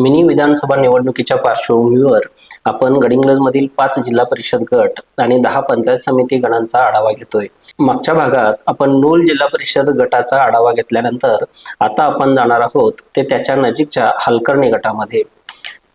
Mini विधानसभा निवडणुकीच्या पार्श्वभूमीवर आपण गडिंग्लजमधील 5 जिल्हा परिषद गट आणि 10 पंचायत समिती गणांचा आढावा घेतोय। मागच्या भागात आपण नूल जिल्हा परिषद गटाचा आढावा घेतल्यानंतर आता आपण जाणार आहोत ते त्याच्या नजीकच्या हलकर्णी गटामध्ये।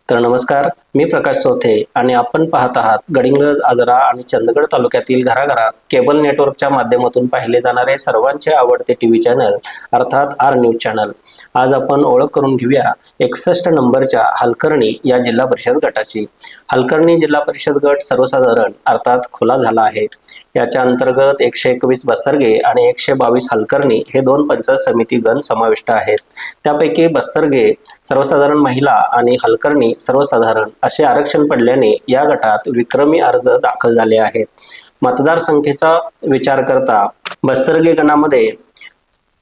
तर नमस्कार, मी प्रकाश चौथे आणि आपण पाहत आहात गडिंग्लज, आजरा आणि चंदगड तालुक्यातील घराघरात केबल नेटवर्कच्या माध्यमातून पाहिले जाणारे सर्वांचे आवडते टीव्ही चॅनल अर्थात आर न्यूज चॅनल। आज आपण ओळख करून घेऊया 61 नंबरच्या हलकर्णी या जिल्हा परिषद गटाची। हलकर्णी जिल्हा परिषद गट सर्वसाधारण अर्थात खुला झाला आहे। याच्या अंतर्गत 121 बस्तरगे आणि 122 हलकर्णी हे 2 पंचायत समिती गण समाविष्ट आहेत। त्यापैकी बस्तरगे सर्वसाधारण महिला आणि हलकर्णी सर्वसाधारण असे आरक्षण पडल्याने या गटात विक्रमी अर्ज दाखल झाले आहेत। मतदार संख्येचा विचार करता बस्तरगे गणामध्ये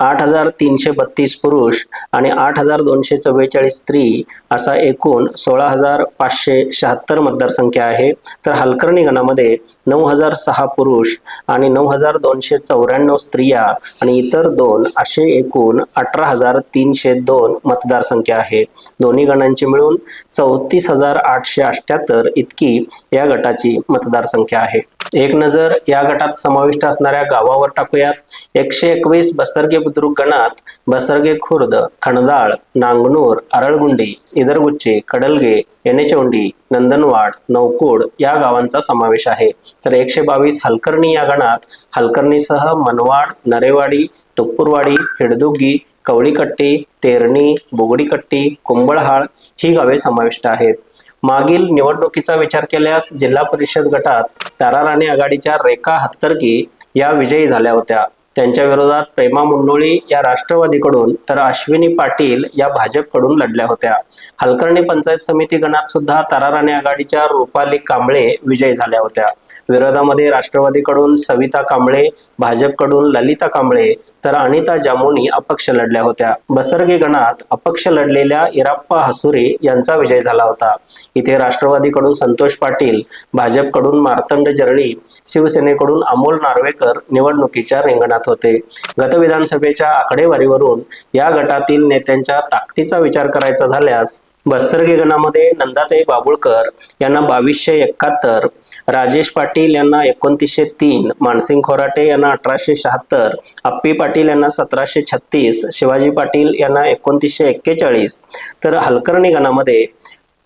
8,332 पुरुष आणि 8,244 स्त्री असा एकूण 16,576 मतदारसंख्या आहे। तर हलकर्णी गणामध्ये 9,006 पुरुष आणि 9,294 स्त्रिया आणि इतर 2 असे एकूण 18,302 मतदारसंख्या आहे। दोन्ही गणांची मिळून 34,878 इतकी या गटाची मतदारसंख्या आहे। एक नजर या गटात समाविष्ट असणाऱ्या गावावर टाकूयात। 121 बस्तरगे बुद्रुक गणात बस्तरगे खुर्द, खणदाळ, नांगनूर, अरळगुंडी, इदरगुच्ची, कडलगे, येनेचोंडी, नंदनवाड, नवकुड या गावांचा समावेश आहे। तर 122 हलकर्णी या गणात हलकर्णीसह मनवाड, नरेवाडी, तुप्पूरवाडी, हिडदुग्गी, कवळीकट्टी, तेरणी, बोगडीकट्टी, कुंबळहाळ ही गावे समाविष्ट आहेत। मागील निवडणुकीचा विचार केल्यास जिल्हा परिषद गटात ताराराणी आघाडीच्या रेखा हत्तरगी या विजयी झाल्या होत्या। त्यांच्या विरोधात प्रेमा मुंडोळी या राष्ट्रवादीकडून तर अश्विनी पाटील या भाजपकडून लढल्या होत्या। हलकर्णी पंचायत समिती गणात सुद्धा ताराराणी आघाडीच्या रुपाली कांबळे विजयी झाल्या होत्या। विरोधामध्ये राष्ट्रवादीकडून सविता कांबळे, भाजपकडून ललिता कांबळे तर अनिता जामुनी अपक्ष लढल्या होत्या। बसरगे गणात अपक्ष लढलेल्या इराप्पा हसुरे यांचा विजय झाला होता। इथे राष्ट्रवादीकडून संतोष पाटील, भाजपकडून मार्तंड जरळी, शिवसेनेकडून अमोल नार्वेकर निवडणुकीच्या रिंगणात होते। गत विधानसभेच्या आकडेवारीवरून या गटातील नेत्यांच्या ताकदीचा विचार करायचा झाल्यास बस्तरगे गणामध्ये नंदाताई बाबुळकर यांना 2271, राजेश पाटील यांना 2903, मानसिंग खोराटे यांना 1876, अप्पी पाटील यांना 1736, शिवाजी पाटील यांना 2941, तर हलकर्णी गणामध्ये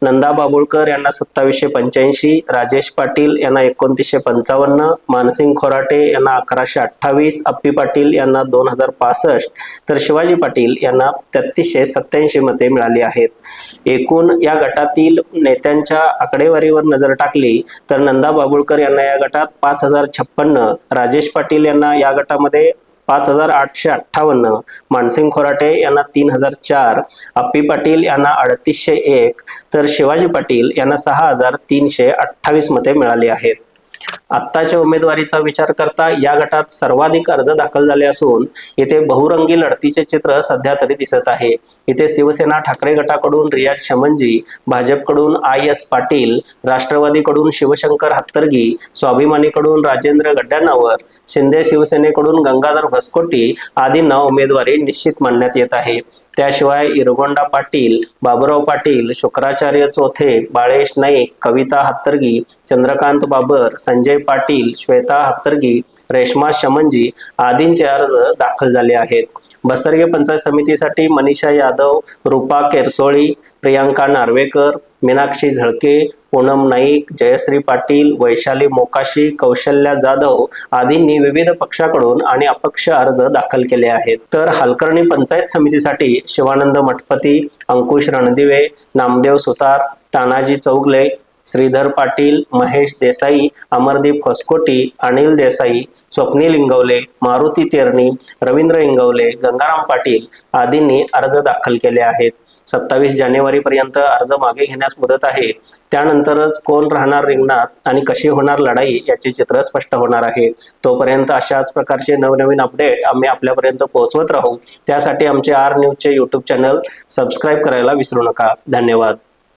नंदा बाबुळकर यांना 2785, राजेश पाटील यांना 2955, मानसिंग खोराटे यांना 1128, अप्पी पाटील यांना 2065 तर शिवाजी पाटील यांना 3387 मते मिळाली आहेत। एकूण या गटातील नेत्यांच्या आकडेवारीवर नजर टाकली तर नंदा बाबुळकर यांना या गटात 5056, राजेश पाटील यांना या गटामध्ये 5858, मानसिंग खोराटे यांना 3004, अप्पी पाटील यांना 3801 तर शिवाजी पाटील यांना 6328 मते मिळाली आहेत। आत्ताच्या उमेदवारीचा विचार करता या गटात सर्वाधिक अर्ज दाखल झाले असून इथे बहुरंगी लढतीचे चित्र सध्या तरी दिसत आहे। इथे शिवसेना ठाकरे गटाकडून रियाज शमंजी, भाजपकडून IS पाटील, राष्ट्रवादीकडून शिवशंकर हत्तरगी, स्वाभिमानीकडून राजेंद्र गड्डानावर, शिंदे शिवसेनेकडून गंगाधर भस्कोटी आदींना उमेदवारी निश्चित मानण्यात येत आहे। त्याशिवाय इरगोंडा पाटील, बाबुराव पाटील, शुक्राचार्य चौथे, बाळेश नाईक, कविता हत्तरगी, चंद्रकांत बाबर, संजय पाटील, श्वेता हत्तरगी, रेश्मा शमंजी आदींचे अर्ज दाखल झाले आहेत। बस्तरगे पंचायत समितीसाठी मनीषा यादव, रूपा केरसोळी, प्रियांका नार्वेकर, मीनाक्षी झळके, पूनम नाईक, जयश्री पाटील, वैशाली मोकाशी, कौशल्या जाधव आदींनी विविध पक्षाकडून आणि अपक्ष अर्ज दाखल केले आहेत। तर हलकर्णी पंचायत समितीसाठी शिवानंद मठपती, अंकुश रणदिवे, नामदेव सुतार, तानाजी चौगले, श्रीधर पाटील, महेश देसाई, अमरदीप खसकोटी, अनिल देसाई, स्वप्नील इंगवले, मारुती तेरणी, रवींद्र इंगवले, गंगाराम पाटील आदींनी अर्ज दाखल केले आहेत। 27 जानेवारीपर्यंत अर्ज मागे घेण्यास मुदत आहे। त्यानंतरच कोण राहणार रिंगणात आणि कशी होणार लढाई याचे चित्र स्पष्ट होणार आहे। तोपर्यंत अशाच प्रकारचे नवनवीन अपडेट आम्ही आपल्यापर्यंत पोहोचवत राहू। त्यासाठी आमचे आर न्यूजचे YouTube चॅनल सबस्क्राईब करायला विसरू नका। धन्यवाद।